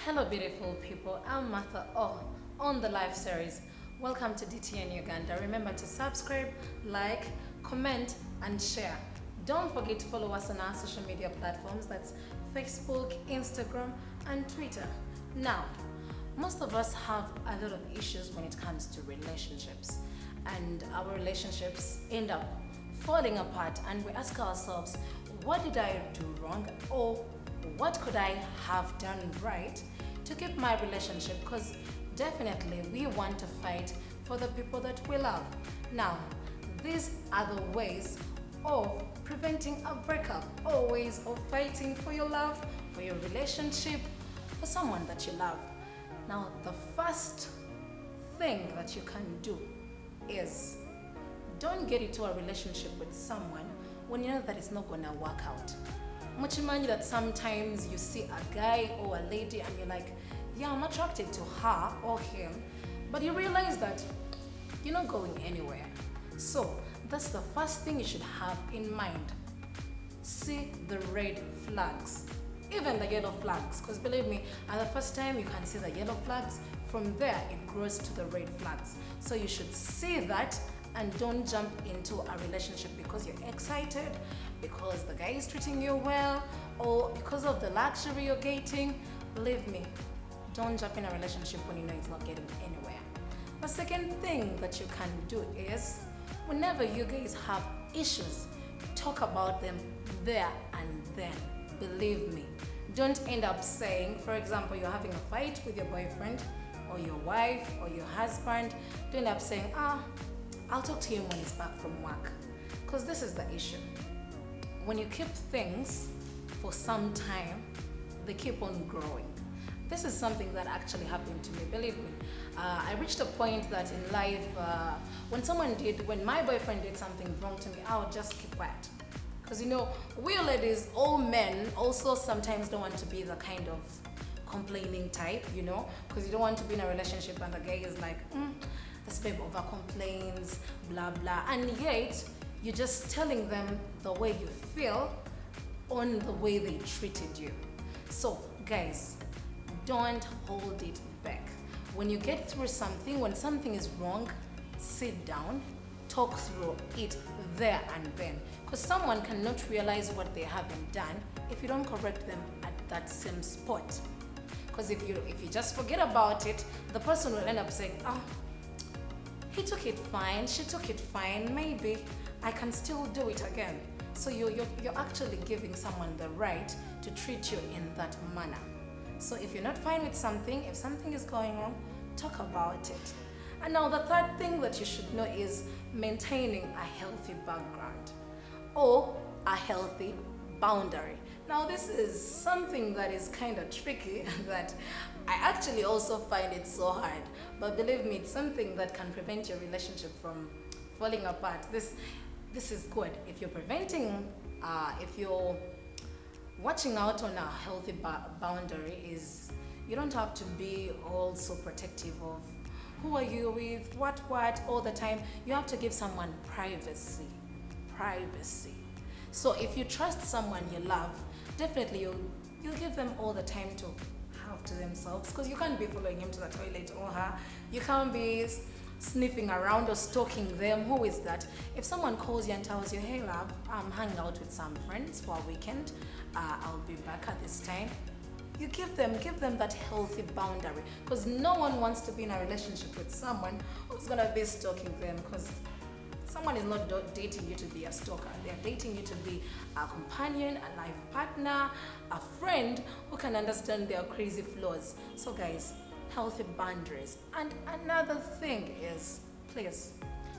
Hello, beautiful people. I'm Martha on the live series. Welcome to DTN Uganda. Remember to subscribe, like, comment, and share. Don't forget to follow us on our social media platforms. That's Facebook, Instagram, and Twitter. Now, most of us have a lot of issues when it comes to relationships, and our relationships end up falling apart, and we ask ourselves, what did I do wrong, or what could I have done right to keep my relationship? Because definitely we want to fight for the people that we love. Now, these are the ways of preventing a breakup, or ways of fighting for your love, for your relationship, for someone that you love. Now, the first thing that you can do is don't get into a relationship with someone when you know that it's not gonna work out. Muchimanyi that sometimes you see a guy or a lady and you're like, yeah, I'm attracted to her or him, but you realize that you're not going anywhere. So that's the first thing you should have in mind. See the red flags, even the yellow flags, because believe me, at the first time you can see the yellow flags, from there it grows to the red flags. So you should see that and don't jump into a relationship because you're excited, because the guy is treating you well, or because of the luxury you're getting. Believe me, don't jump in a relationship when you know it's not getting anywhere. The second thing that you can do is, whenever you guys have issues, talk about them there and then. Believe me, don't end up saying, for example, you're having a fight with your boyfriend or your wife or your husband, don't end up saying, I'll talk to him when he's back from work. Because this is the issue. When you keep things for some time, they keep on growing. This is something that actually happened to me, believe me. I reached a point that in life, when my boyfriend did something wrong to me, I would just keep quiet. Because you know, we ladies, all men also sometimes don't want to be the kind of complaining type, you know, because you don't want to be in a relationship and the guy is like, this babe over complains, blah blah, and yet you're just telling them the way you feel on the way they treated you. So guys, don't hold it back. When you get through something, when something is wrong, sit down, talk through it there and then, because someone cannot realize what they haven't done if you don't correct them at that same spot. Because if you just forget about it, the person will end up saying, he took it fine, she took it fine, maybe I can still do it again. So you're actually giving someone the right to treat you in that manner. So if you're not fine with something, if something is going on, talk about it. And now the third thing that you should know is maintaining a healthy background or a healthy boundary. Now this is something that is kind of tricky that I actually also find it so hard, but believe me, it's something that can prevent your relationship from falling apart. This is good. If you're if you're watching out on a healthy boundary, is you don't have to be all so protective of who are you with, what all the time. You have to give someone privacy. So if you trust someone you love, definitely you'll give them all the time to have to themselves, because you can't be following him to the toilet or her. You can't be sniffing around or stalking them. Who is that? If someone calls you and tells you, hey love, I'm hanging out with some friends for a weekend, I'll be back at this time, you give them that healthy boundary, because no one wants to be in a relationship with someone who's gonna be stalking them, because someone is not dating you to be a stalker. They're dating you to be a companion, a life partner, a friend who can understand their crazy flaws. So guys, healthy boundaries. And another thing is, please,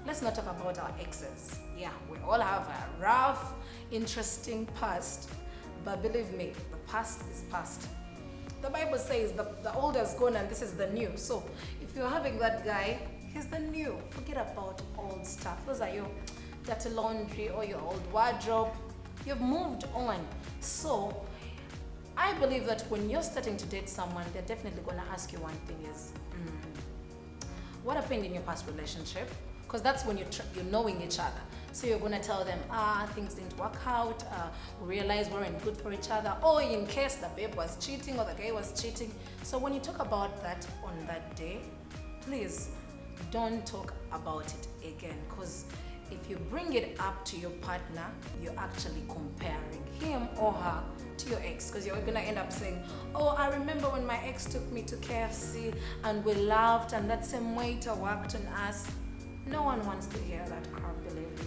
let's not talk about our exes. Yeah, we all have a rough, interesting past, but believe me, the past is past. The Bible says the old is gone and this is the new. So if you're having that guy, he's the new. Forget about old stuff. Those are your dirty laundry or your old wardrobe. You've moved on. So I believe that when you're starting to date someone, they're definitely going to ask you one thing is, what happened in your past relationship? Because that's when you're knowing each other. So you're gonna tell them, things didn't work out, we realized we weren't good for each other, or in case the babe was cheating or the guy was cheating. So when you talk about that on that day, please don't talk about it again, because if you bring it up to your partner, you're actually comparing him or her to your ex, because you're gonna end up saying, oh, I remember when my ex took me to KFC and we laughed and that same waiter worked on us. No one wants to hear that crap, believe me.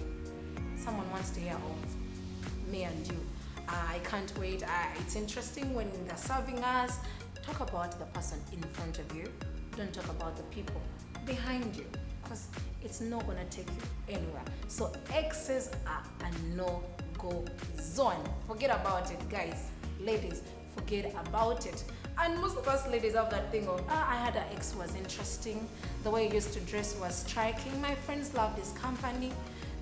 Someone wants to hear of me and you. I can't wait. It's interesting when they're serving us. Talk about the person in front of you. Don't talk about the people behind you, because it's not gonna take you anywhere. So exes are a no-go zone. Forget about it, guys. Ladies, forget about it. And most of us ladies have that thing of, I had an ex who was interesting. The way he used to dress was striking. My friends loved his company.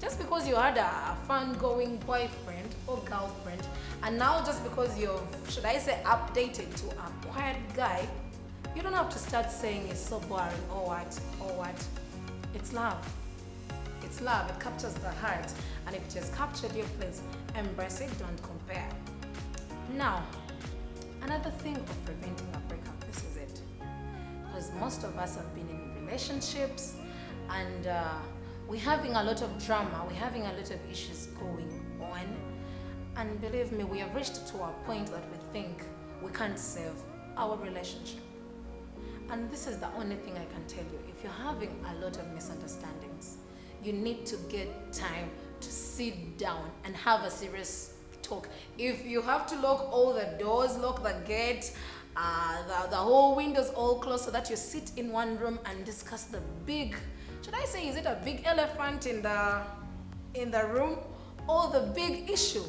Just because you had a fun-going boyfriend or girlfriend, and now just because you've, should I say, updated to a quiet guy, you don't have to start saying it's so boring or what. It's love. It's love. It captures the heart. And if it has captured you, please embrace it. Don't compare. Now, another thing of preventing a breakup, this is it. Because most of us have been in relationships and we're having a lot of drama. We're having a lot of issues going on. And believe me, we have reached to a point that we think we can't save our relationship. And this is the only thing I can tell you. If you're having a lot of misunderstandings, you need to get time to sit down and have a serious talk. If you have to lock all the doors, lock the gate, the whole windows all closed so that you sit in one room and discuss the big, should I say, is it a big elephant in the room, or the big issue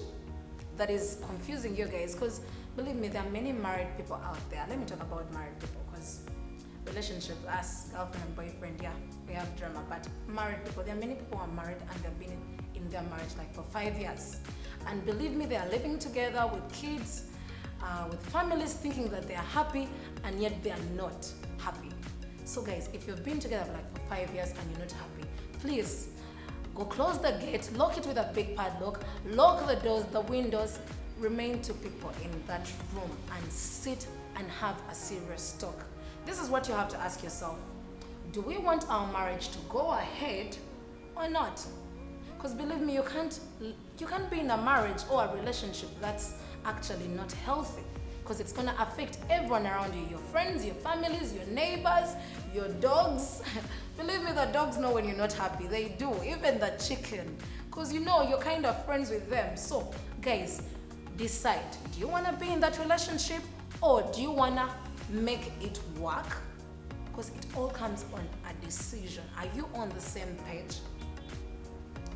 that is confusing you guys? Because believe me, there are many married people out there. Let me talk about married people, because relationship, us, girlfriend and boyfriend, yeah, we have drama. But married people, there are many people who are married and they've been in their marriage like for 5 years. And believe me, they are living together with kids, with families, thinking that they are happy, and yet they are not happy. So guys, if you've been together like for 5 years and you're not happy, please go close the gate, lock it with a big padlock, lock the doors, the windows, remain two people in that room and sit and have a serious talk. This is what you have to ask yourself. Do we want our marriage to go ahead or not? Because believe me, you can't be in a marriage or a relationship that's actually not healthy, because it's going to affect everyone around you, your friends, your families, your neighbors, your dogs. Believe me, the dogs know when you're not happy. They do, even the chicken, because you know you're kind of friends with them. So guys, decide, do you want to be in that relationship or do you want to make it work? Because it all comes on a decision. Are you on the same page?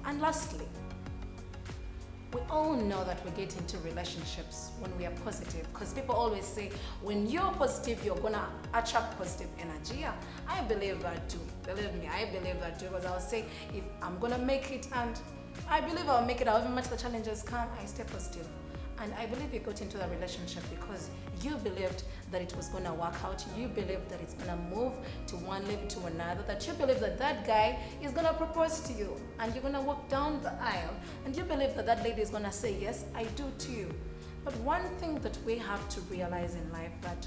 And lastly, we all know that we get into relationships when we are positive, because people always say when you're positive, you're gonna attract positive energy. Yeah, I believe that too. Believe me, I believe that too, because I'll say if I'm gonna make it, and I believe I'll make it however much the challenges come, I stay positive. And I believe you got into the relationship because you believed that it was going to work out. You believed that it's going to move to one level to another. That you believe that that guy is going to propose to you. And you're going to walk down the aisle. And you believe that that lady is going to say, yes, I do to you. But one thing that we have to realize in life, that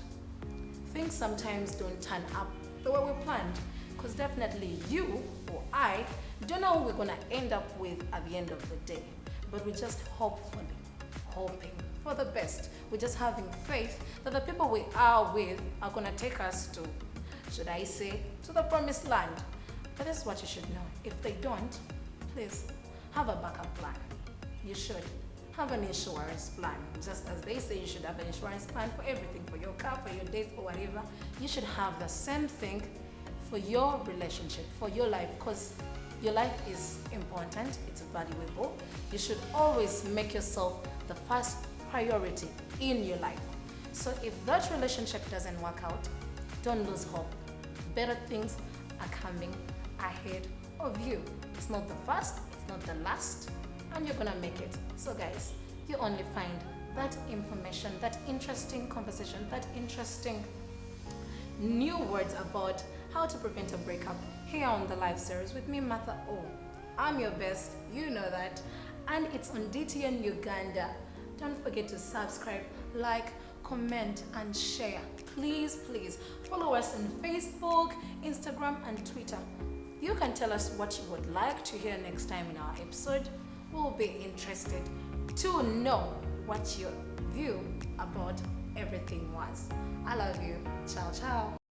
things sometimes don't turn up the way we planned. Because definitely you or I don't know who we're going to end up with at the end of the day. But we just hoping for the best. We're just having faith that the people we are with are going to take us to, should I say, to the promised land. But this is what you should know. If they don't, please have a backup plan. You should have an insurance plan. Just as they say you should have an insurance plan for everything, for your car, for your date, or whatever, you should have the same thing for your relationship, for your life, because your life is important, it's valuable. You should always make yourself the first priority in your life. So if that relationship doesn't work out, don't lose hope. Better things are coming ahead of you. It's not the first, it's not the last, and you're gonna make it. So guys, you only find that information, that interesting conversation, that interesting new words about how to prevent a breakup here on the live series with me, Martha O. I'm your best, you know that. And it's on DTN Uganda. Don't forget to subscribe, like, comment, and share. Please, please follow us on Facebook, Instagram, and Twitter. You can tell us what you would like to hear next time in our episode. We'll be interested to know what your view about everything was. I love you. Ciao, ciao.